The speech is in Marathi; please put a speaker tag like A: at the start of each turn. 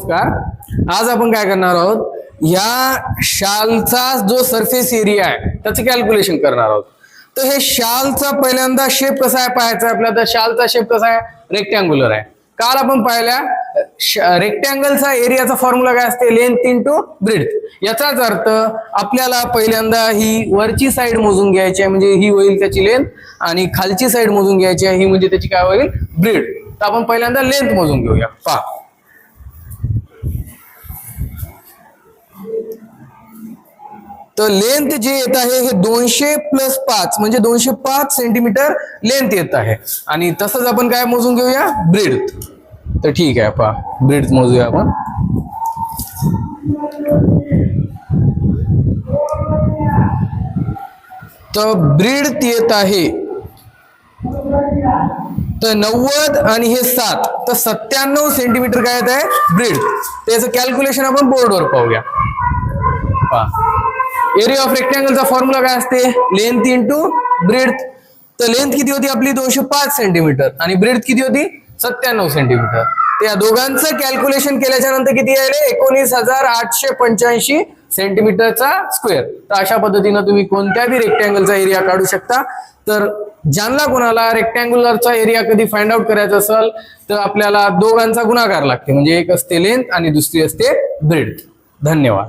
A: नमस्कार. आज आपण काय करणार आहोत, या शालचा जो सरफेस एरिया आहे त्याचं कॅल्क्युलेशन करणार आहोत. तर हे शालचा पहिल्यांदा शेप कसा आहे पाहायचा आपल्याला. तर शालचा शेप कसा आहे, रेक्टँग्युलर आहे. काल आपण पाहिल्या रेक्टँगलचा एरियाचा फॉर्म्युला काय असते, लेंथ इंटू ब्रेड्थ. याचाच अर्थ आपल्याला पहिल्यांदा ही वरची साईड मोजून घ्यायची आहे, म्हणजे ही होईल त्याची लेंथ, आणि खालची साईड मोजून घ्यायची आहे, ही म्हणजे त्याची काय होईल, ब्रेड्थ. तर आपण पहिल्यांदा लेंथ मोजून घेऊया. पहा, तर लेंथ जे येत आहे हे 200 + 5 म्हणजे 205 सेंटीमीटर लेंथ येत आहे. आणि तसंच आपण काय मोजून घेऊया, ब्रेड्थ. तर ठीक आहे, पहा ब्रेड्थ मोजूया आपण. तर ब्रेड्थ येत आहे तर 90 आणि हे 7, तर 97 सेंटीमीटर काय येत आहे, ब्रेड्थ. त्याचं कॅल्क्युलेशन आपण बोर्डवर पाहूया. पहा, एरिया ऑफ रेक्टँगलचा फॉर्म्युला काय असते, लेंथ इंटू ब्रेड्थ. तर लेंथ किती होती आपली, 205 सेंटीमीटर, आणि ब्रेड्थ किती होती, 97 सेंटीमीटर. त्या दोघांचं कॅल्क्युलेशन केल्याच्या नंतर किती आले, 19,885 सेंटीमीटरचा स्क्वेअर. तर अशा पद्धतीनं तुम्ही कोणत्याही रेक्टँगलचा एरिया काढू शकता. तर ज्यांना कोणाला रेक्टँग्युलरचा एरिया कधी फाइंड आउट करायचा असेल तर आपल्याला दोघांचा गुणाकार लागते, म्हणजे एक असते लेंथ आणि दुसरी असते ब्रेड्थ. धन्यवाद.